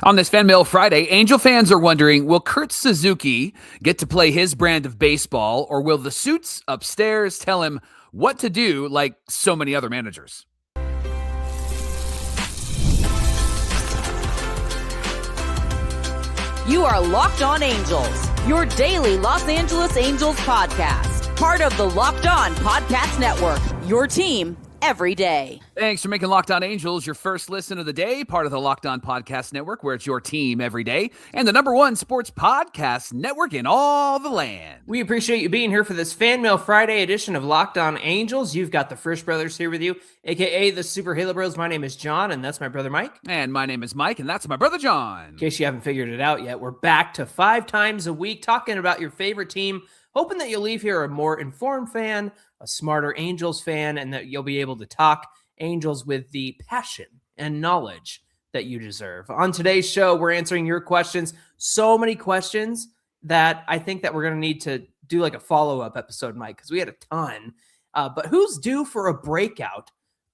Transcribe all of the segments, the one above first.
On this Fanmail Friday, Angel fans are wondering, will Kurt Suzuki get to play his brand of baseball, or will the suits upstairs tell him what to do like so many other managers? You are Locked On Angels, your daily Los Angeles Angels podcast. Part of the Locked On Podcast Network, your team every day. Thanks for making Locked On Angels your first listen of the day, part of the Locked On Podcast Network, where it's your team every day, and the #1 sports podcast network in all the land. We appreciate you being here for this Fanmail Friday edition of Locked On Angels. You've got the Frisch brothers here with you, a.k.a. the Super Halo Bros. My name is John, and that's my brother Mike. And my name is Mike, and that's my brother John. In case you haven't figured it out yet, we're back to 5 times a week talking about your favorite team, hoping that you'll leave here a more informed fan, a smarter Angels fan, and that you'll be able to talk Angels with the passion and knowledge that you deserve. On today's show, we're answering your questions. So many questions that I think that we're going to need to do like a follow-up episode, Mike, because we had a ton. But who's due for a breakout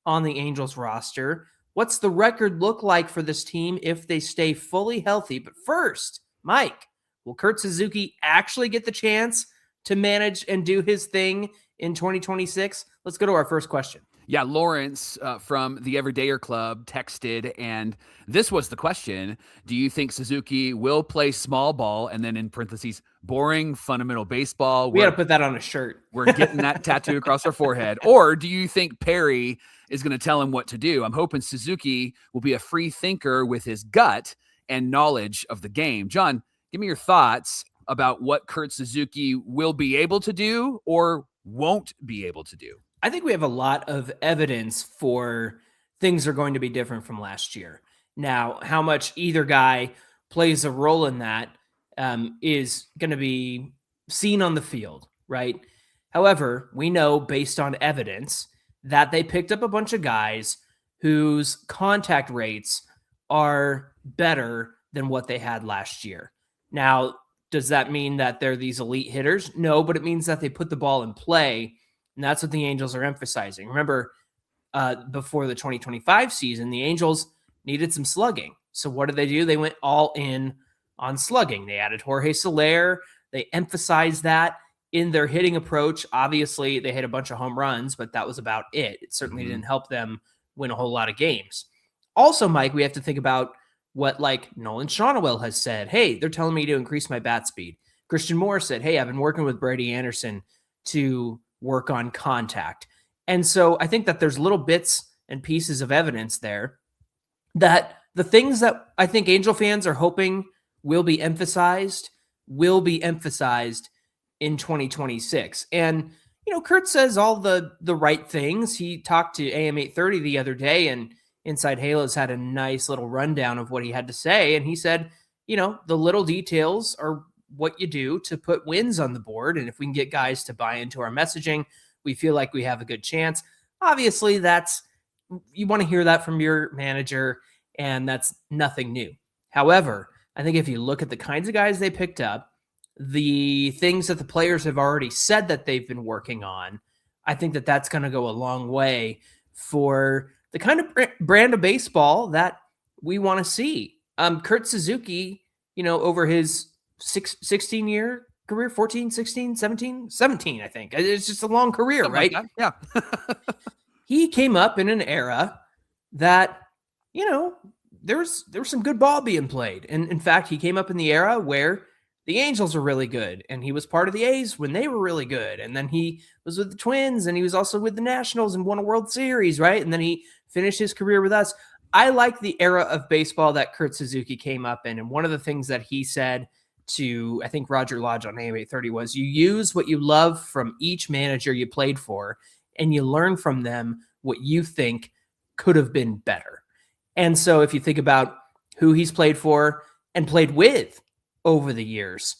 on the Angels roster? What's the record look like for this team if they stay fully healthy? But first, Mike, will Kurt Suzuki actually get the chance to manage and do his thing in 2026? Let's go to our first question. Yeah, Lawrence from the Everydayer Club texted, and this was the question. Do you think Suzuki will play small ball, and then in parentheses, boring fundamental baseball? We got to put that on a shirt. We're getting that tattooed across our forehead. Or do you think Perry is going to tell him what to do? I'm hoping Suzuki will be a free thinker with his gut and knowledge of the game. John, give me your thoughts about what Kurt Suzuki will be able to do or won't be able to do. I think we have a lot of evidence for things are going to be different from last year. Now, how much either guy plays a role in that is going to be seen on the field, right? However, we know based on evidence that they picked up a bunch of guys whose contact rates are better than what they had last year. Now, does that mean that they're these elite hitters? No, but it means that they put the ball in play, and that's what the Angels are emphasizing. Remember, before the 2025 season, the Angels needed some slugging. So what did they do? They went all in on slugging. They added Jorge Soler. They emphasized that in their hitting approach. Obviously, they hit a bunch of home runs, but that was about it. It certainly didn't help them win a whole lot of games. Also, Mike, we have to think about what like Nolan Schanuel has said. Hey, they're telling me to increase my bat speed. Christian Moore said, hey, I've been working with Brady Anderson to work on contact. And so I think that there's little bits and pieces of evidence there that the things that I think Angel fans are hoping will be emphasized in 2026. And, you know, Kurt says all the right things. He talked to AM 830 the other day, and Inside Halos had a nice little rundown of what he had to say. And he said, you know, the little details are what you do to put wins on the board. And if we can get guys to buy into our messaging, we feel like we have a good chance. Obviously, you want to hear that from your manager, and that's nothing new. However, I think if you look at the kinds of guys they picked up, the things that the players have already said that they've been working on, I think that that's going to go a long way for the kind of brand of baseball that we want to see. Kurt Suzuki, you know, over his 16-year career, 14, 16, 17, I think. It's just a long career, Something right? like that. Yeah. He came up in an era that, you know, there was some good ball being played. And in fact, he came up in the era where the Angels were really good, and he was part of the A's when they were really good. And then he was with the Twins, and he was also with the Nationals and won a World Series, right? And then he finished his career with us. I like the era of baseball that Kurt Suzuki came up in. And one of the things that he said to, I think, Roger Lodge on AM 830 was, you use what you love from each manager you played for, and you learn from them what you think could have been better. And so if you think about who he's played for and played with over the years,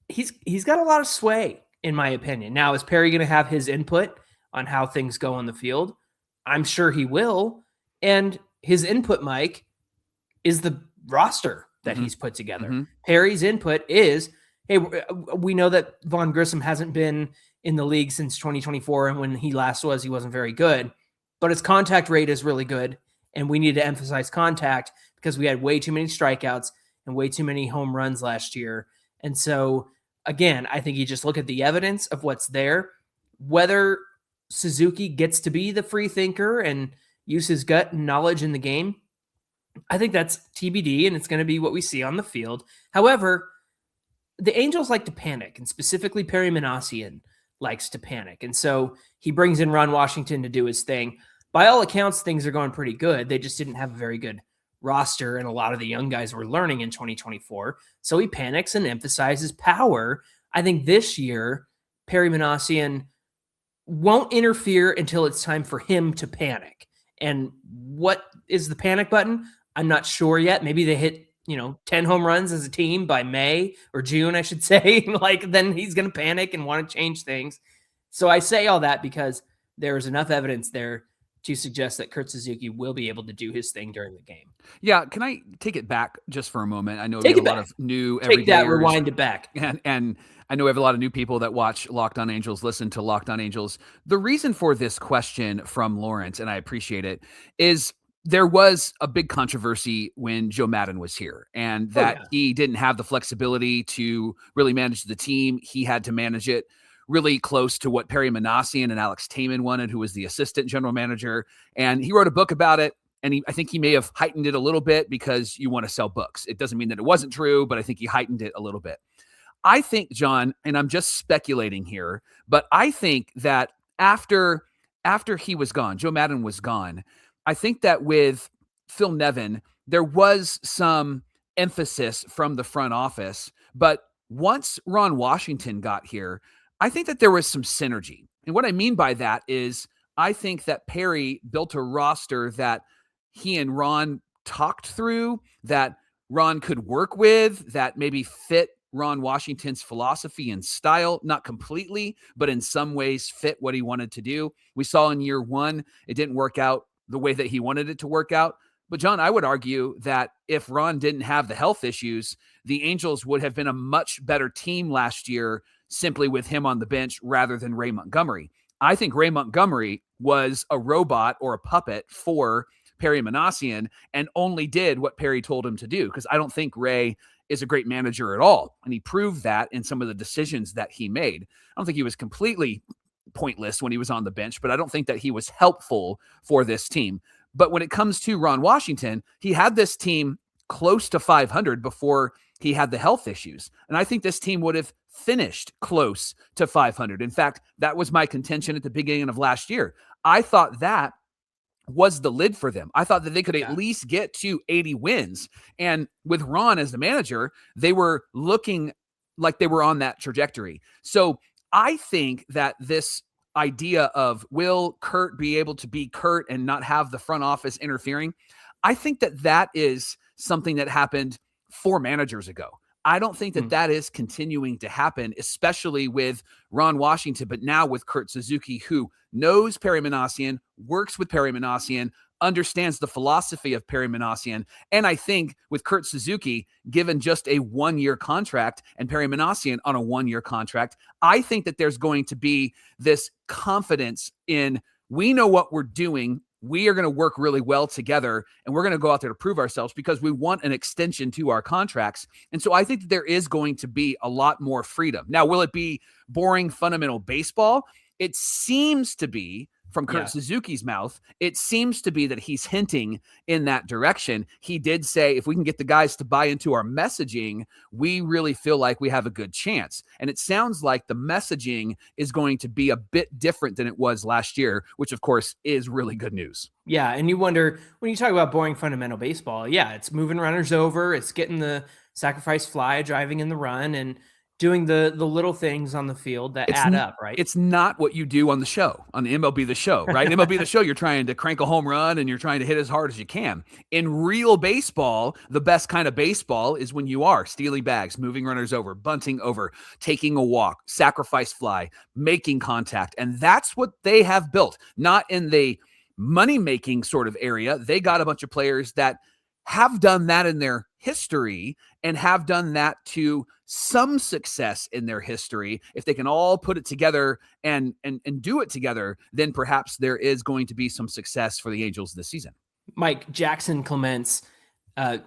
he's got a lot of sway, in my opinion. Now, is Perry going to have his input on how things go on the field? I'm sure he will. And his input, Mike, is the roster that he's put together. Perry's input is, hey, we know that Vaughn Grissom hasn't been in the league since 2024, and when he last was, he wasn't very good. But his contact rate is really good, and we need to emphasize contact because we had way too many strikeouts and way too many home runs last year. And so, again, I think you just look at the evidence of what's there. Whether Suzuki gets to be the free thinker and use his gut and knowledge in the game, I think that's TBD, and it's going to be what we see on the field. However, the Angels like to panic, and specifically Perry Manoah likes to panic. And so he brings in Ron Washington to do his thing. By all accounts, things are going pretty good. They just didn't have a very good roster, and a lot of the young guys were learning in 2024. So he panics and emphasizes power. I think this year, Perry Manoah won't interfere until it's time for him to panic. And what is the panic button? I'm not sure yet. Maybe they hit 10 home runs as a team by May or June, I should say. Then he's going to panic and want to change things. So I say all that because there's enough evidence there to suggest that Kurt Suzuki will be able to do his thing during the game. Yeah. Can I take it back just for a moment? I know we have a lot of new everydayers. Take that, rewind it back. And I know we have a lot of new people that watch Locked On Angels, listen to Locked On Angels. The reason for this question from Lawrence, and I appreciate it, is there was a big controversy when Joe Maddon was here, and that he didn't have the flexibility to really manage the team. He had to manage it really close to what Perry Manoah and Alex Taman wanted, who was the assistant general manager. And he wrote a book about it. And I think he may have heightened it a little bit because you want to sell books. It doesn't mean that it wasn't true, but I think he heightened it a little bit. I think, John, and I'm just speculating here, but I think that after he was gone, Joe Maddon was gone, I think that with Phil Nevin, there was some emphasis from the front office. But once Ron Washington got here, I think that there was some synergy. And what I mean by that is I think that Perry built a roster that he and Ron talked through, that Ron could work with, that maybe fit Ron Washington's philosophy and style, not completely, but in some ways fit what he wanted to do. We saw in year one, it didn't work out the way that he wanted it to work out. But John, I would argue that if Ron didn't have the health issues, the Angels would have been a much better team last year simply with him on the bench rather than Ray Montgomery. I think Ray Montgomery was a robot or a puppet for Perry Manoah and only did what Perry told him to do, because I don't think Ray is a great manager at all. And he proved that in some of the decisions that he made. I don't think he was completely pointless when he was on the bench, but I don't think that he was helpful for this team. But when it comes to Ron Washington, he had this team close to 500 before he had the health issues. And I think this team would have finished close to 500. In fact, that was my contention at the beginning of last year. I thought that was the lid for them. I thought that they could at least get to 80 wins. And with Ron as the manager, they were looking like they were on that trajectory. So I think that this idea of will Kurt be able to be Kurt and not have the front office interfering, I think that that is something that happened 4 managers ago. I don't think that that is continuing to happen, especially with Ron Washington, but now with Kurt Suzuki, who knows Perry Manoah, works with Perry Manoah, understands the philosophy of Perry Manoah. And I think with Kurt Suzuki, given just a 1-year contract and Perry Manoah on a 1-year contract, I think that there's going to be this confidence in, we know what we're doing. We are going to work really well together, and we're going to go out there to prove ourselves because we want an extension to our contracts. And so I think that there is going to be a lot more freedom. Now, will it be boring, fundamental baseball? It seems to be, from Kurt Suzuki's mouth, it seems to be that he's hinting in that direction. He did say, if we can get the guys to buy into our messaging, we really feel like we have a good chance. And it sounds like the messaging is going to be a bit different than it was last year, which of course is really good news. Yeah. And you wonder, when you talk about boring fundamental baseball, it's moving runners over, it's getting the sacrifice fly, driving in the run, and doing the little things on the field that add up, right? It's not what you do on the show, on the MLB The Show, right? In MLB The Show, you're trying to crank a home run and you're trying to hit as hard as you can. In real baseball, the best kind of baseball is when you are stealing bags, moving runners over, bunting over, taking a walk, sacrifice fly, making contact. And that's what they have built, not in the money-making sort of area. They got a bunch of players that have done that in their history and have done that to some success in their history. If they can all put it together and do it together, then perhaps there is going to be some success for the Angels this season. Mike, Jackson Clements,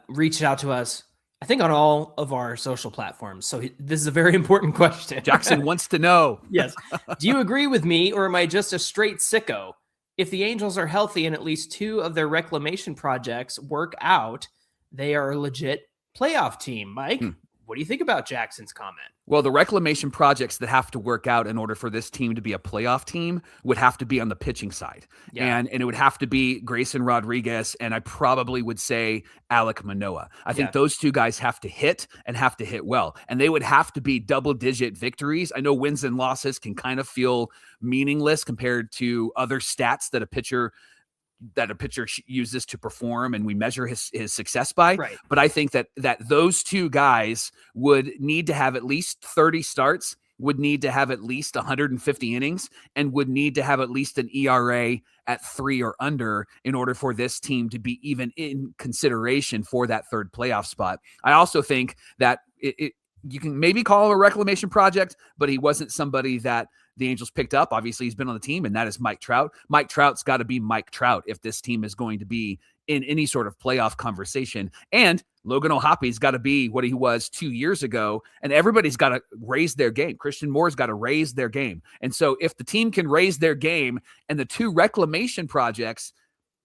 reached out to us, I think, on all of our social platforms. So this is a very important question. Jackson wants to know. Yes. Do you agree with me, or am I just a straight sicko? If the Angels are healthy and at least 2 of their reclamation projects work out, they are a legit playoff team. Mike, what do you think about Jackson's comment? Well, the reclamation projects that have to work out in order for this team to be a playoff team would have to be on the pitching side. Yeah. And it would have to be Grayson Rodriguez, and I probably would say Alek Manoah. I think those 2 guys have to hit and have to hit well. And they would have to be double-digit victories. I know wins and losses can kind of feel meaningless compared to other stats that a pitcher uses to perform and we measure his success by. Right. But I think that those 2 guys would need to have at least 30 starts, would need to have at least 150 innings, and would need to have at least an ERA at 3 or under in order for this team to be even in consideration for that 3rd playoff spot. I also think that you can maybe call him a reclamation project, but he wasn't somebody that the Angels picked up. Obviously, he's been on the team, and that is Mike Trout. Mike Trout's got to be Mike Trout if this team is going to be in any sort of playoff conversation. And Logan O'Hoppy's got to be what he was 2 years ago, and everybody's got to raise their game. Christian Moore's got to raise their game. And so if the team can raise their game and the 2 reclamation projects,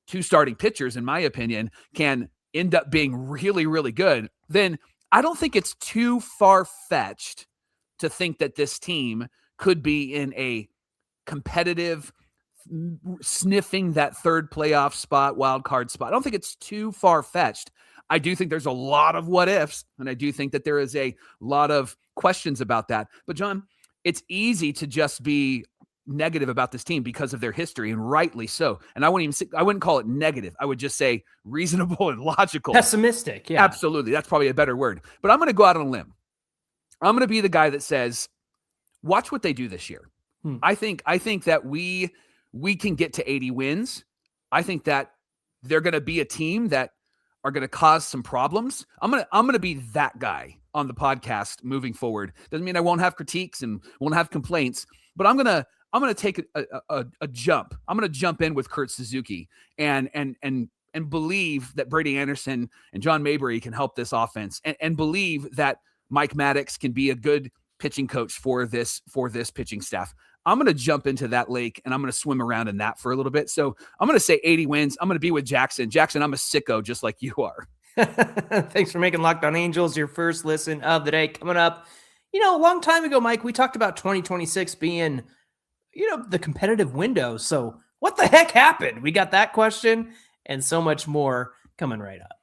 2 starting pitchers, in my opinion, can end up being really, really good, then I don't think it's too far-fetched to think that this team could be in a competitive, sniffing that 3rd playoff spot, wild card spot. I don't think it's too far-fetched. I do think there's a lot of what ifs, and I do think that there is a lot of questions about that. But John, it's easy to just be negative about this team because of their history, and rightly so. And I wouldn't call it negative. I would just say reasonable and logical. Pessimistic. Yeah, absolutely. That's probably a better word. But I'm going to go out on a limb. I'm going to be the guy that says, watch what they do this year. I think that we can get to 80 wins. I think that they're going to be a team that are going to cause some problems. I'm going to be that guy on the podcast moving forward. Doesn't mean I won't have critiques and won't have complaints, but I'm going to take a jump. I'm going to jump in with Kurt Suzuki and believe that Brady Anderson and John Mabry can help this offense, and believe that Mike Maddux can be a good pitching coach for this pitching staff. I'm going to jump into that lake and I'm going to swim around in that for a little bit. So I'm going to say 80 wins. I'm going to be with Jackson. Jackson, I'm a sicko just like you are. Thanks for making Locked On Angels your first listen of the day. Coming up, a long time ago, Mike, we talked about 2026 being, the competitive window. So what the heck happened? We got that question and so much more coming right up.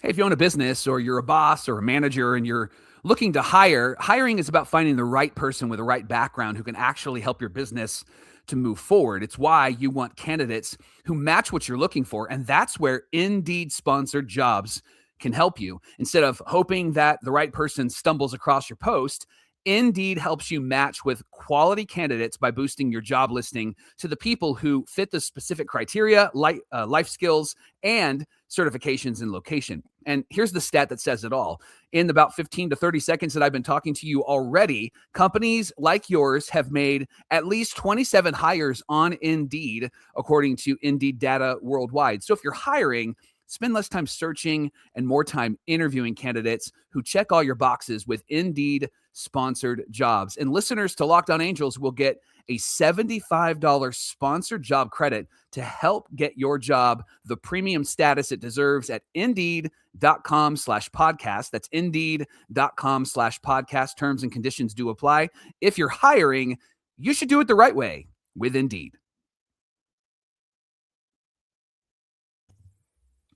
Hey, if you own a business or you're a boss or a manager and you're looking to hire, hiring is about finding the right person with the right background who can actually help your business to move forward. It's why you want candidates who match what you're looking for. And that's where Indeed sponsored jobs can help you. Instead of hoping that the right person stumbles across your post, Indeed helps you match with quality candidates by boosting your job listing to the people who fit the specific criteria, life skills, and certifications and location. And here's the stat that says it all. In about 15 to 30 seconds that I've been talking to you already, companies like yours have made at least 27 hires on Indeed, according to Indeed data worldwide. So if you're hiring, spend less time searching and more time interviewing candidates who check all your boxes with Indeed sponsored jobs. And listeners to Locked On Angels will get a $75 sponsored job credit to help get your job the premium status it deserves at Indeed.com/podcast. That's Indeed.com/podcast. Terms and conditions do apply. If you're hiring, you should do it the right way with Indeed.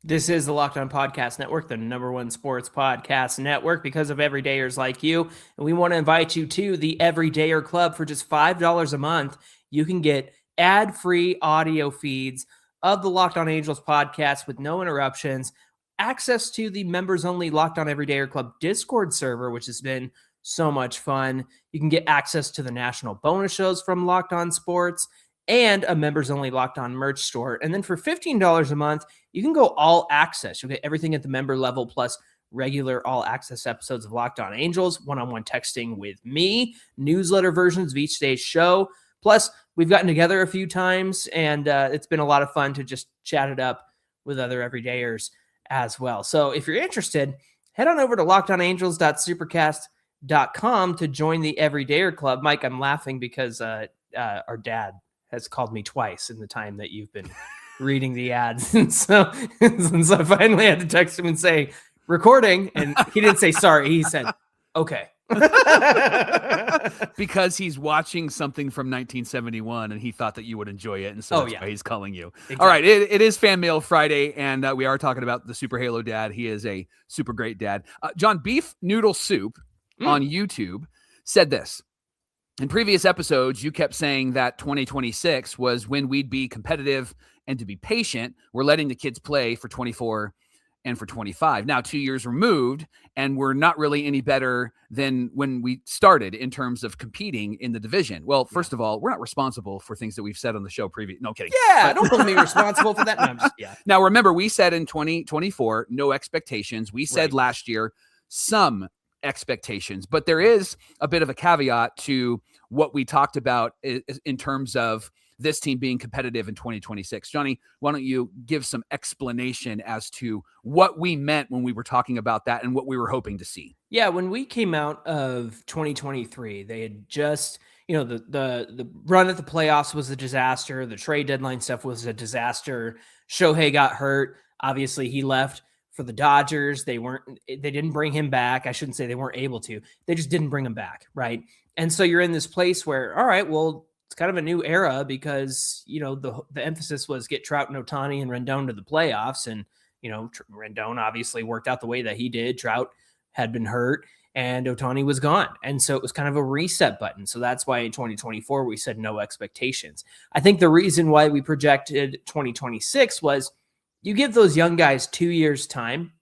This is the Locked On Podcast Network, the #1 sports podcast network, because of everydayers like you. And we want to invite you to the Everydayer Club. For just $5 a month, you can get ad-free audio feeds of the Locked On Angels podcast with no interruptions, access to the members-only Locked On Everydayer Club Discord server, which has been so much fun. You can get access to the national bonus shows from Locked On Sports, and a members-only Locked On merch store. And then for $15 a month, you can go all access. You'll get everything at the member level, plus regular all access episodes of Locked On Angels, one-on-one texting with me, newsletter versions of each day's show, plus we've gotten together a few times, and it's been a lot of fun to just chat it up with other everydayers as well. So if you're interested, head on over to lockedonangels.supercast.com to join the Everydayer Club. Mike, I'm laughing because our dad has called me twice in the time that you've been reading the ads. And so I finally had to text him and say, recording. And he didn't say sorry. He said, okay. Because he's watching something from 1971 and he thought that you would enjoy it. And so that's why he's calling you. Exactly. All right. It is Fanmail Friday. And we are talking about the Super Halo dad. He is a super great dad. John, Beef Noodle Soup on YouTube said this. In previous episodes, you kept saying that 2026 was when we'd be competitive and to be patient. We're letting the kids play for 24 and for 25. Now, 2 years removed, and we're not really any better than when we started in terms of competing in the division. Well, first of all, we're not responsible for things that we've said on the show previous. No kidding. Yeah, don't hold me responsible for that. No, Now, remember, we said in 2024, no expectations. We said last year, some expectations, but there is a bit of a caveat to what we talked about in terms of this team being competitive in 2026. Johnny, why don't you give some explanation as to what we meant when we were talking about that and what we were hoping to see? Yeah, when we came out of 2023, they had just, the run at the playoffs was a disaster. The trade deadline stuff was a disaster. Shohei got hurt. Obviously, he left for the Dodgers. They didn't bring him back. I shouldn't say they weren't able to. They just didn't bring him back, right? And so you're in this place where, all right, well, it's kind of a new era because, the emphasis was get Trout and Ohtani and Rendon to the playoffs. And, Rendon obviously worked out the way that he did. Trout had been hurt and Ohtani was gone. And so it was kind of a reset button. So that's why in 2024, we said no expectations. I think the reason why we projected 2026 was you give those young guys 2 years time.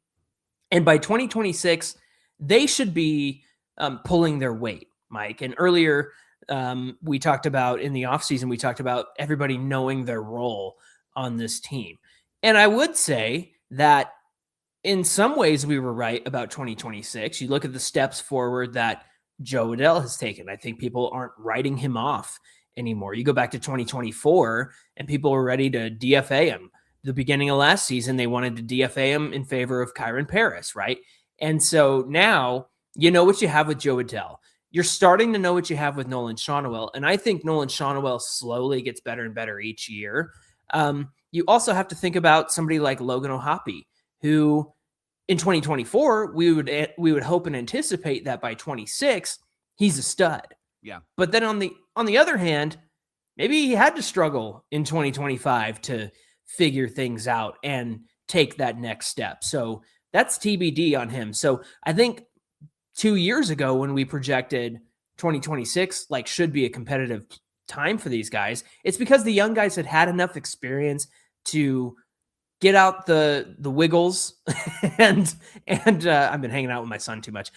And by 2026, they should be pulling their weight, Mike. And earlier, we talked about in the offseason, we talked about everybody knowing their role on this team. And I would say that in some ways we were right about 2026. You look at the steps forward that Joe Adell has taken. I think people aren't writing him off anymore. You go back to 2024 and people were ready to DFA him. The beginning of last season, they wanted to DFA him in favor of Kyron Paris, right? And so now you know what you have with Joe Adell. You're starting to know what you have with Nolan Schanuel. And I think Nolan Schanuel slowly gets better and better each year. You also have to think about somebody like Logan O'Hoppe, who in 2024, we would hope and anticipate that by 26, he's a stud. Yeah. But then on the other hand, maybe he had to struggle in 2025 to figure things out and take that next step. So that's TBD on him. So I think 2 years ago when we projected 2026 should be a competitive time for these guys, it's because the young guys had enough experience to get out the wiggles and I've been hanging out with my son too much.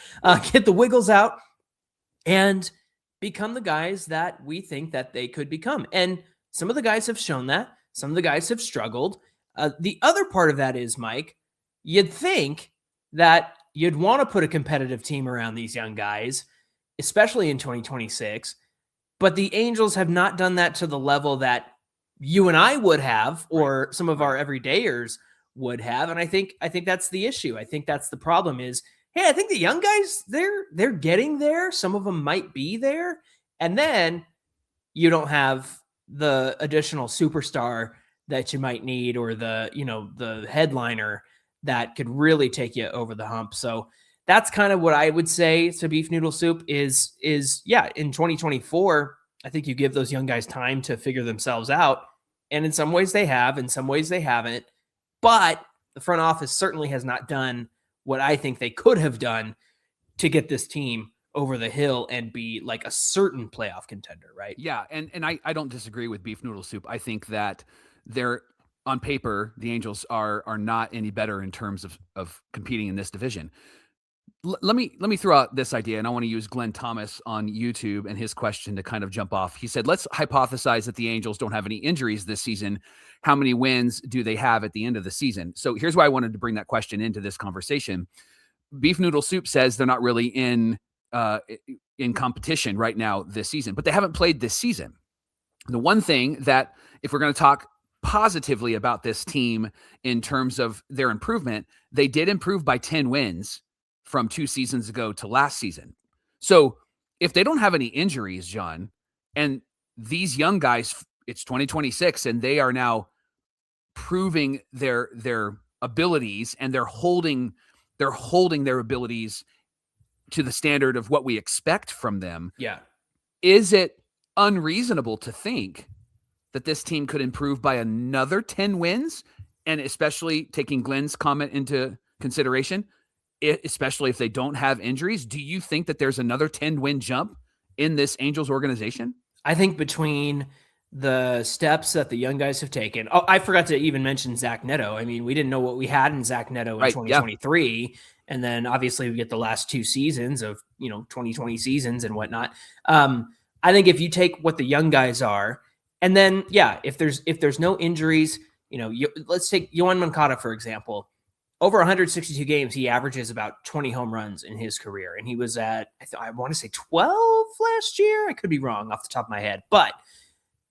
Get the wiggles out and become the guys that we think that they could become. And some of the guys have shown that. Some of the guys have struggled. The other part of that is, Mike, you'd think that you'd want to put a competitive team around these young guys, especially in 2026. But the Angels have not done that to the level that you and I would have, or some of our everydayers would have. And I think that's the issue. I think that's the problem is, hey, I think the young guys, they're getting there. Some of them might be there. And then you don't have the additional superstar that you might need, or the headliner that could really take you over the hump. So that's kind of what I would say to Beef Noodle Soup is in 2024, I think you give those young guys time to figure themselves out. And in some ways they have, in some ways they haven't, but the front office certainly has not done what I think they could have done to get this team over the hill and be like a certain playoff contender, right? Yeah, and I don't disagree with Beef Noodle Soup. I think that they're on paper, the Angels are not any better in terms of competing in this division. Let me throw out this idea, and I want to use Glenn Thomas on YouTube and his question to kind of jump off. He said, let's hypothesize that the Angels don't have any injuries this season. How many wins do they have at the end of the season? So here's why I wanted to bring that question into this conversation. Beef Noodle Soup says they're not really in competition right now this season, but they haven't played this season. The one thing that, if we're going to talk positively about this team in terms of their improvement, they did improve by 10 wins from 2 seasons ago to last season. So if they don't have any injuries, John, and these young guys, it's 2026, and they are now proving their abilities, and they're holding their abilities to the standard of what we expect from them. Yeah. Is it unreasonable to think that this team could improve by another 10 wins? And especially taking Glenn's comment into consideration, especially if they don't have injuries, do you think that there's another 10-win jump in this Angels organization? I think between the steps that the young guys have taken. Oh, I forgot to even mention Zach Neto. I mean, we didn't know what we had in Zach Neto in 2023. Yeah. And then obviously we get the last 2 seasons of, 2020 seasons and whatnot. I think if you take what the young guys are, and then, if there's no injuries, let's take Yoan Moncada, for example. Over 162 games, he averages about 20 home runs in his career. And he was at, I want to say 12 last year. I could be wrong off the top of my head. But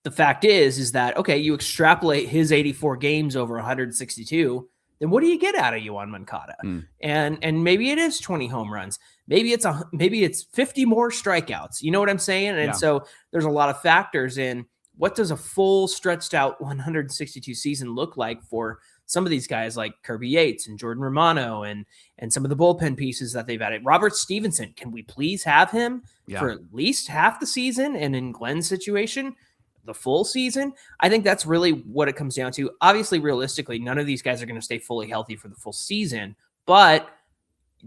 the fact is that, okay, you extrapolate his 84 games over 162, then what do you get out of Yoan Moncada? And maybe it is 20 home runs. Maybe it's 50 more strikeouts. You know what I'm saying? And so there's a lot of factors in what does a full stretched out 162 season look like for some of these guys like Kirby Yates and Jordan Romano and some of the bullpen pieces that they've added. Robert Stevenson, can we please have him for at least half the season? And in Glenn's situation, the full season? I think that's really what it comes down to. Obviously, realistically, none of these guys are going to stay fully healthy for the full season, but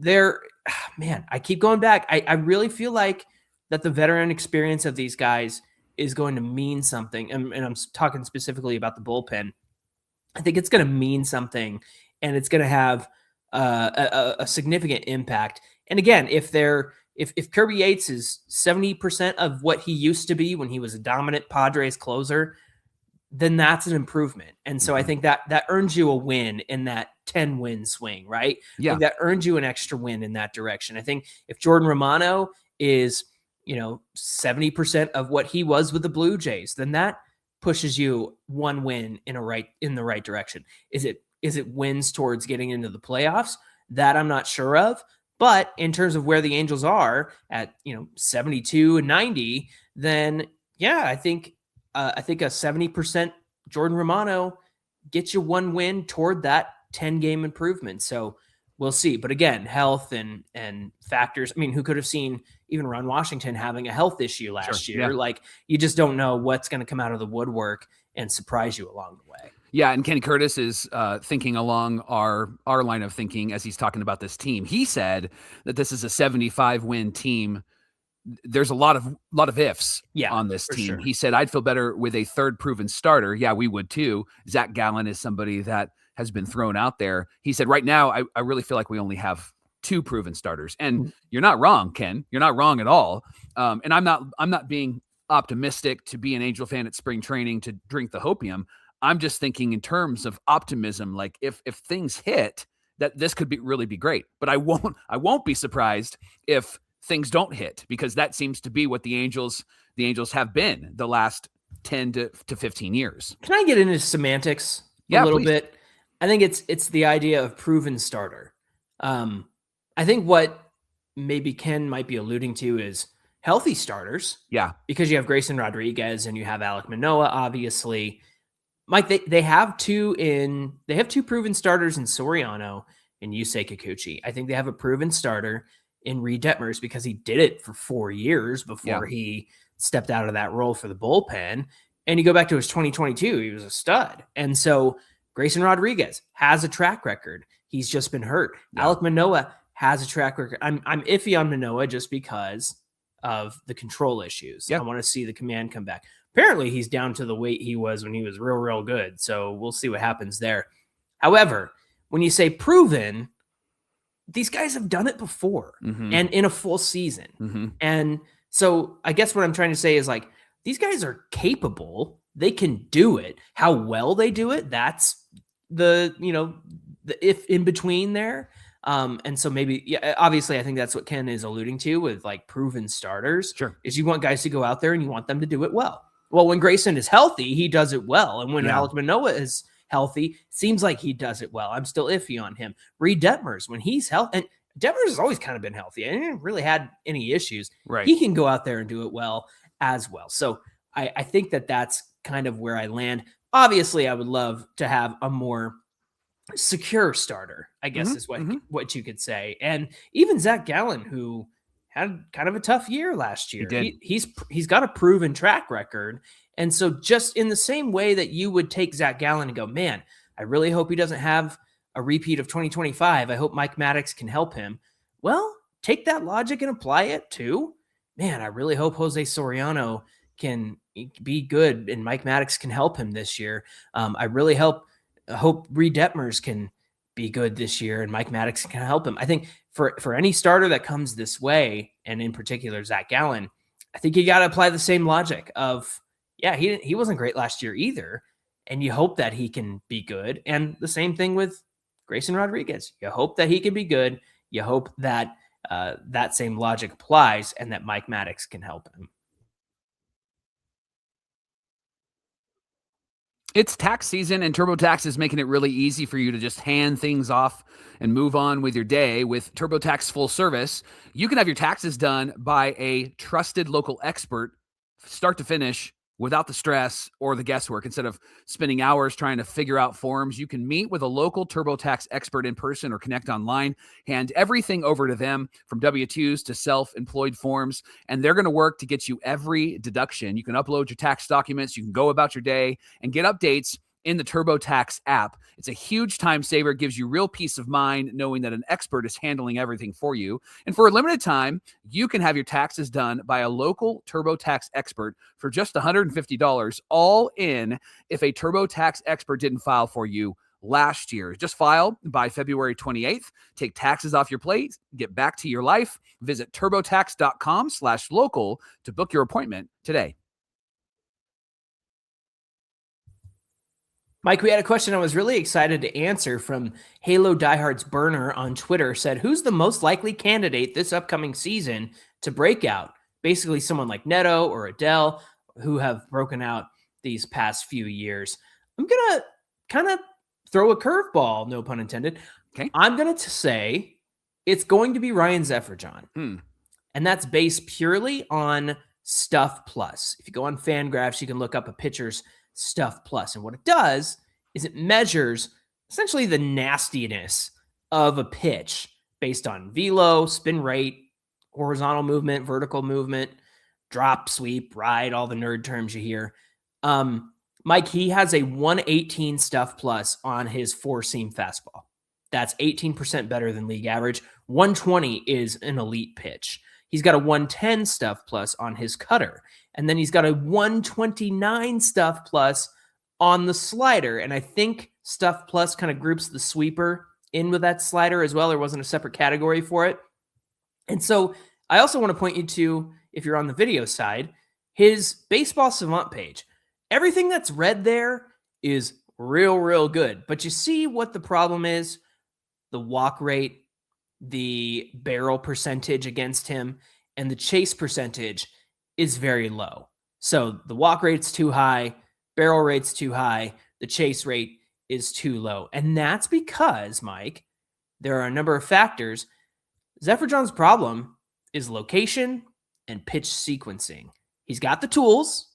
I keep going back. I really feel like that the veteran experience of these guys is going to mean something. And I'm talking specifically about the bullpen. I think it's going to mean something, and it's going to have a significant impact. And again, if Kirby Yates is 70% of what he used to be when he was a dominant Padres closer, then that's an improvement. And so I think that earns you a win in that 10-win swing, right? Yeah. That earns you an extra win in that direction. I think if Jordan Romano is, 70% of what he was with the Blue Jays, then that pushes you one win in the right direction. Is it wins towards getting into the playoffs? That I'm not sure of. But in terms of where the Angels are at, 72 and 90, then I think a 70% Jordan Romano gets you one win toward that 10-game improvement. So we'll see. But again, health and factors. I mean, who could have seen even Ron Washington having a health issue last year? Yeah. Like, you just don't know what's going to come out of the woodwork and surprise you along the way. Yeah, and Kenny Curtis is thinking along our line of thinking as he's talking about this team. He said that this is a 75-win team. There's a lot of ifs on this team. Sure. He said, I'd feel better with a third proven starter. Yeah, we would too. Zach Gallen is somebody that has been thrown out there. He said, right now, I really feel like we only have 2 proven starters. And you're not wrong, Ken. You're not wrong at all. And I'm not being optimistic to be an Angel fan at spring training to drink the hopium. I'm just thinking in terms of optimism, like if things hit, that this could really be great. But I won't be surprised if things don't hit, because that seems to be what the Angels have been the last 10 to 15 years. Can I get into semantics a little bit? I think it's the idea of proven starter. I think what maybe Ken might be alluding to is healthy starters. Yeah. Because you have Grayson Rodriguez and you have Alek Manoah, obviously. Mike, they have two proven starters in Soriano and Yusei Kikuchi. I think they have a proven starter in Reed Detmers because he did it for 4 years before he stepped out of that role for the bullpen. And you go back to his 2022, he was a stud. And so Grayson Rodriguez has a track record. He's just been hurt. Yeah. Alek Manoah has a track record. I'm iffy on Manoah just because of the control issues. Yep. I want to see the command come back. Apparently, he's down to the weight he was when he was real, real good. So we'll see what happens there. However, when you say proven, these guys have done it before and in a full season. And so I guess what I'm trying to say is, like, these guys are capable. They can do it. How well they do it, that's the if in between there. And so maybe, obviously I think that's what Ken is alluding to with like proven starters. Sure. Is you want guys to go out there and you want them to do it well. Well, when Grayson is healthy, he does it well. And when Yeah. Alek Manoah is healthy, seems like he does it well. I'm still iffy on him. Reed Detmers, when he's healthy, and Detmers has always kind of been healthy. I didn't really had any issues. Right. He can go out there and do it well as well. So I think that that's kind of where I land. Obviously, I would love to have a more secure starter, I guess is what you could say. And even Zach Gallen, who had kind of a tough year last year. He's got a proven track record. And so just in the same way that you would take Zach Gallen and go, man, I really hope he doesn't have a repeat of 2025. I hope Mike Maddux can help him. Well, take that logic and apply it to, man, I really hope Jose Soriano can be good and Mike Maddux can help him this year. I really hope Reed Detmers can be good this year and Mike Maddux can help him. I think for any starter that comes this way, and in particular Zach Gallen, I think you got to apply the same logic of, yeah, he wasn't great last year either, and you hope that he can be good. And the same thing with Grayson Rodriguez. You hope that he can be good. You hope that that same logic applies and that Mike Maddux can help him. It's tax season, and TurboTax is making it really easy for you to just hand things off and move on with your day. With TurboTax Full Service, you can have your taxes done by a trusted local expert, start to finish, without the stress or the guesswork. Instead of spending hours trying to figure out forms, you can meet with a local TurboTax expert in person or connect online, hand everything over to them from W-2s to self-employed forms, and they're going to work to get you every deduction. You can upload your tax documents, you can go about your day and get updates in the TurboTax app. It's a huge time saver. It gives you real peace of mind knowing that an expert is handling everything for you. And for a limited time, you can have your taxes done by a local TurboTax expert for just $150, all in if a TurboTax expert didn't file for you last year. Just file by February 28th. Take taxes off your plate. Get back to your life. Visit turbotax.com/local to book your appointment today. Mike, we had a question I was really excited to answer from Halo Diehards Burner on Twitter. Said, who's the most likely candidate this upcoming season to break out? Basically someone like Neto or Adele who have broken out these past few years. I'm going to kind of throw a curveball, no pun intended. Okay. I'm going to say it's going to be Ryan Zefferjon. And that's based purely on Stuff Plus. If you go on Fangraphs, you can look up a pitcher's Stuff Plus. And what it does is it measures essentially the nastiness of a pitch based on velo, spin rate, horizontal movement, vertical movement, drop, sweep, ride, all the nerd terms you hear. Mike, he has a 118 Stuff Plus on his four-seam fastball. That's 18% better than league average. 120 is an elite pitch. He's got a 110 Stuff Plus on his cutter. And then he's got a 129 Stuff Plus on the slider. And I think Stuff Plus kind of groups the sweeper in with that slider as well. There wasn't a separate category for it. And so I also want to point you to, if you're on the video side, his Baseball Savant page. Everything that's red there is real good. But you see what the problem is? The walk rate, the barrel percentage against him, and the chase percentage is very low. So the walk rate's too high, barrel rate's too high, the chase rate is too low. And that's because, Mike, there are a number of factors. Zefferjon's problem is location and pitch sequencing. He's got the tools,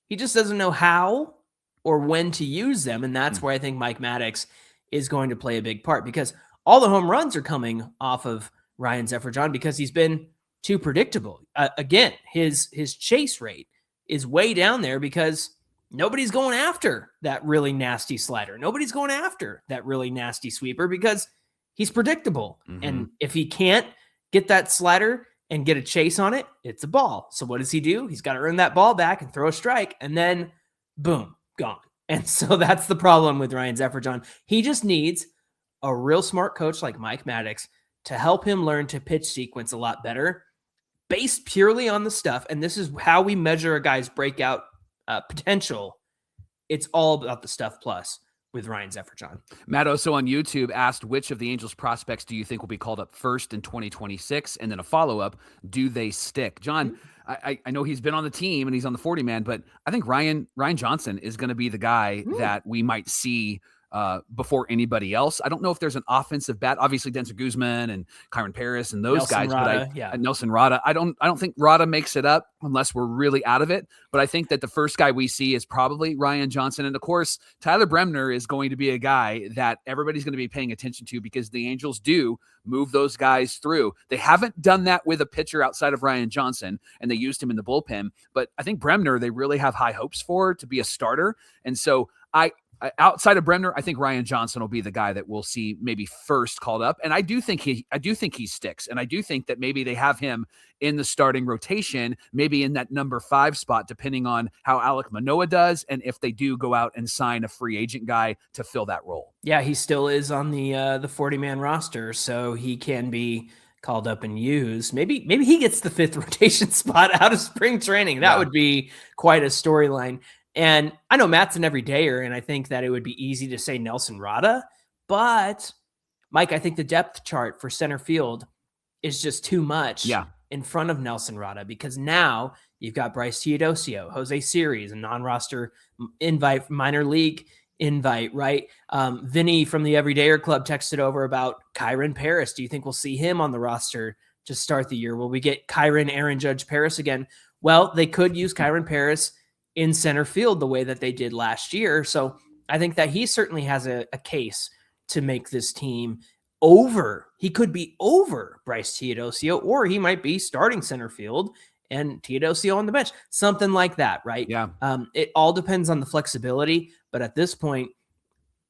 he just doesn't know how or when to use them. And that's where I think Mike Maddux is going to play a big part, because all the home runs are coming off of Ryan Zefferjon because he's been too predictable. Again, his chase rate is way down there because nobody's going after that really nasty slider. Nobody's going after that really nasty sweeper because he's predictable. And if he can't get that slider and get a chase on it, it's a ball. So what does he do? He's got to earn that ball back and throw a strike, and then boom, gone. And so that's the problem with Ryan Zefferjon. He just needs a real smart coach like Mike Maddux to help him learn to pitch sequence a lot better, based purely on the stuff. And this is how we measure a guy's breakout potential. It's all about the Stuff Plus. with Ryan Zephyr, John. Matt Oso on YouTube asked, which of the Angels prospects do you think will be called up first in 2026? And then a follow-up, do they stick? John, I know he's been on the team and he's on the 40-man, but I think Ryan Johnson is going to be the guy that we might see before anybody else. I don't know if there's an offensive bat. Obviously, Denzer Guzman and Kyron Paris and those Nelson guys. Rada, but Nelson Rada. I don't think Rada makes it up unless we're really out of it. But I think that the first guy we see is probably Ryan Johnson. And of course, Tyler Bremner is going to be a guy that everybody's going to be paying attention to because the Angels do move those guys through. They haven't done that with a pitcher outside of Ryan Johnson, and they used him in the bullpen. But I think Bremner, they really have high hopes for to be a starter. And so outside of Bremner, I think Ryan Johnson will be the guy that we'll see maybe first called up. And I do think he sticks. And I do think that maybe they have him in the starting rotation, maybe in that number 5 spot, depending on how Alek Manoah does. And if they do go out and sign a free agent guy to fill that role. Yeah, he still is on the 40-man roster, so he can be called up and used. Maybe he gets the 5th rotation spot out of spring training. That would be quite a storyline. And I know Matt's an everydayer, and I think that it would be easy to say Nelson Rada, but Mike, I think the depth chart for center field is just too much in front of Nelson Rada, because now you've got Bryce Teodosio, Jose Siri, a non-roster invite, minor league invite, right? Vinny from the Everydayer Club texted over about Kyron Paris. Do you think we'll see him on the roster to start the year? Will we get Kyron Aaron Judge Paris again? Well, they could use Kyron Paris in center field the way that they did last year. So I think that he certainly has a case to make this team over. He could be over Bryce Teodosio, or he might be starting center field and Teodosio on the bench, something like that, right? Yeah. It all depends on the flexibility, but at this point,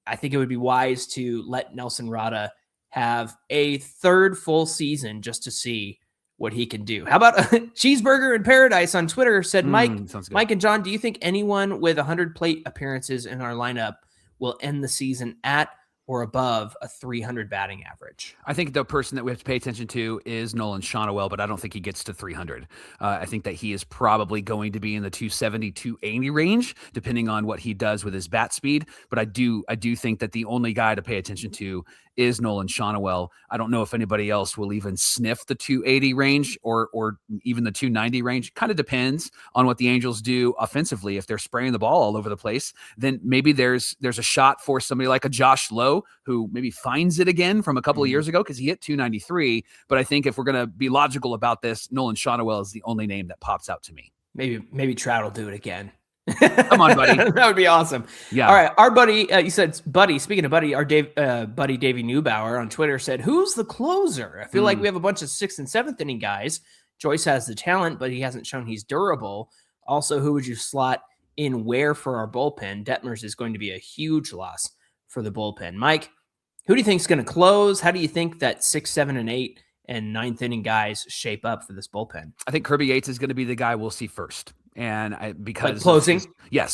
I think it would be wise to let Nelson Rada have a 3rd full season just to see what he can do. How about Cheeseburger in Paradise on Twitter said, Mike and John, do you think anyone with 100 plate appearances in our lineup will end the season at or above a 300 batting average? I think the person that we have to pay attention to is Nolan Schanuel, but I don't think he gets to 300. I think that he is probably going to be in the 270, 280 range, depending on what he does with his bat speed. But I do think that the only guy to pay attention to is Nolan Schanuel. I don't know if anybody else will even sniff the 280 range or even the 290 range. Kind of depends on what the Angels do offensively. If they're spraying the ball all over the place, then maybe there's a shot for somebody like a Josh Lowe, who maybe finds it again from a couple of years ago because he hit 293. But I think if we're going to be logical about this, Nolan Schanuel is the only name that pops out to me. Maybe Trout will do it again. Come on, buddy. That would be awesome. Yeah. All right. Our buddy, you said buddy, speaking of buddy, our buddy Davey Neubauer on Twitter said, who's the closer? I feel like we have a bunch of 6th and 7th inning guys. Joyce has the talent, but he hasn't shown he's durable. Also, who would you slot in where for our bullpen? Detmers is going to be a huge loss for the bullpen. Mike, who do you think is going to close? How do you think that 6, 7, and 8 and 9th inning guys shape up for this bullpen? I think Kirby Yates is going to be the guy we'll see first. And because like closing,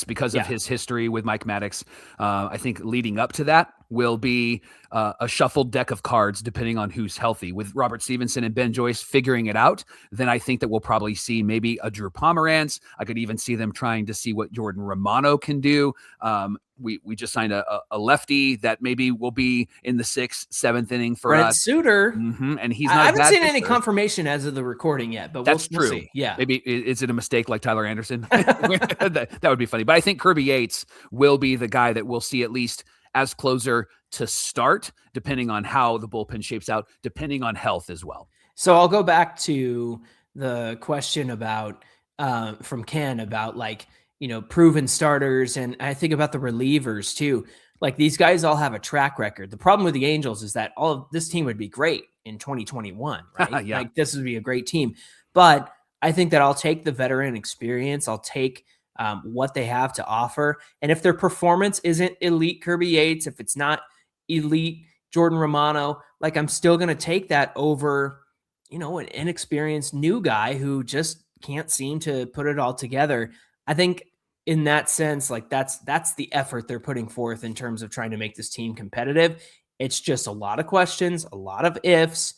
because of his history with Mike Maddux, I think leading up to that will be a shuffled deck of cards depending on who's healthy. With Robert Stevenson and Ben Joyce figuring it out, then I think that we'll probably see maybe a Drew Pomeranz. I could even see them trying to see what Jordan Romano can do. We just signed a lefty that maybe will be in the 6th, 7th inning for Brent us. Suter. And he's not. I haven't seen any confirmation as of the recording yet, but that's we'll true. See. Yeah, maybe is it a mistake like Tyler Anderson? that would be funny. But I think Kirby Yates will be the guy that we'll see at least as closer to start, depending on how the bullpen shapes out, depending on health as well. So I'll go back to the question about from Ken about proven starters. And I think about the relievers too. Like these guys all have a track record. The problem with the Angels is that all of this team would be great in 2021, right? Yeah. Like this would be a great team. But I think that I'll take the veteran experience. I'll take what they have to offer. And if their performance isn't elite Kirby Yates, if it's not elite Jordan Romano, like I'm still going to take that over, an inexperienced new guy who just can't seem to put it all together. I think in that sense, like that's the effort they're putting forth in terms of trying to make this team competitive. It's just a lot of questions, a lot of ifs,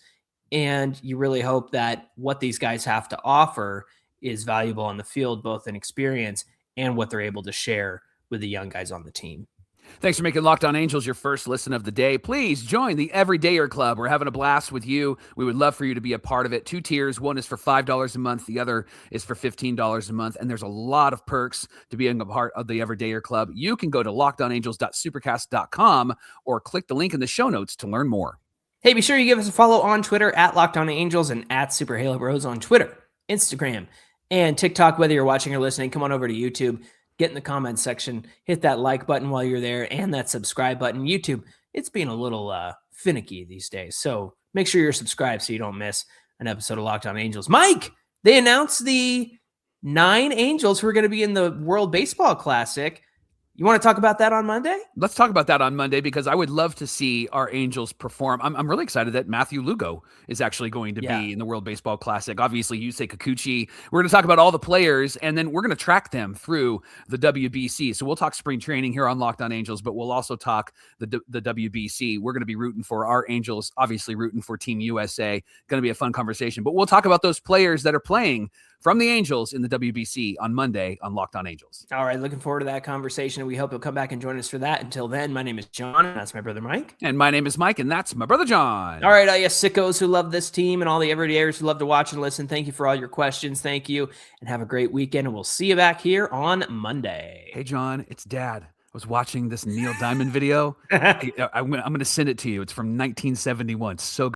and you really hope that what these guys have to offer is valuable on the field, both in experience and what they're able to share with the young guys on the team. Thanks for making Locked On Angels your first listen of the day. Please join the Everydayer Club. We're having a blast with you. We would love for you to be a part of it. 2 tiers. One is for $5 a month. The other is for $15 a month. And there's a lot of perks to being a part of the Everydayer Club. You can go to lockedonangels.supercast.com or click the link in the show notes to learn more. Hey, be sure you give us a follow on Twitter at Locked On Angels and at Super Halo Bros on Twitter, Instagram, and TikTok. Whether you're watching or listening, come on over to YouTube. Get in the comments section, hit that like button while you're there, and that subscribe button. YouTube, it's being a little finicky these days, so make sure you're subscribed so you don't miss an episode of Locked On Angels. Mike, they announced the 9 Angels who are going to be in the World Baseball Classic. You want to talk about that on Monday? Let's talk about that on Monday because I would love to see our Angels perform. I'm really excited that Matthew Lugo is actually going to be in the World Baseball Classic. Obviously, Yusei Kikuchi. We're going to talk about all the players, and then we're going to track them through the WBC. So we'll talk spring training here on Locked On Angels, but we'll also talk the WBC. We're going to be rooting for our Angels, obviously rooting for Team USA. Going to be a fun conversation. But we'll talk about those players that are playing from the Angels in the WBC on Monday on Locked On Angels. All right, looking forward to that conversation. We hope you'll come back and join us for that. Until then, my name is John, and that's my brother Mike. And my name is Mike, and that's my brother John. All right, all you sickos who love this team and all the everydayers who love to watch and listen, thank you for all your questions. Thank you, and have a great weekend, and we'll see you back here on Monday. Hey, John, it's Dad. I was watching this Neil Diamond video. I'm going to send it to you. It's from 1971. So good.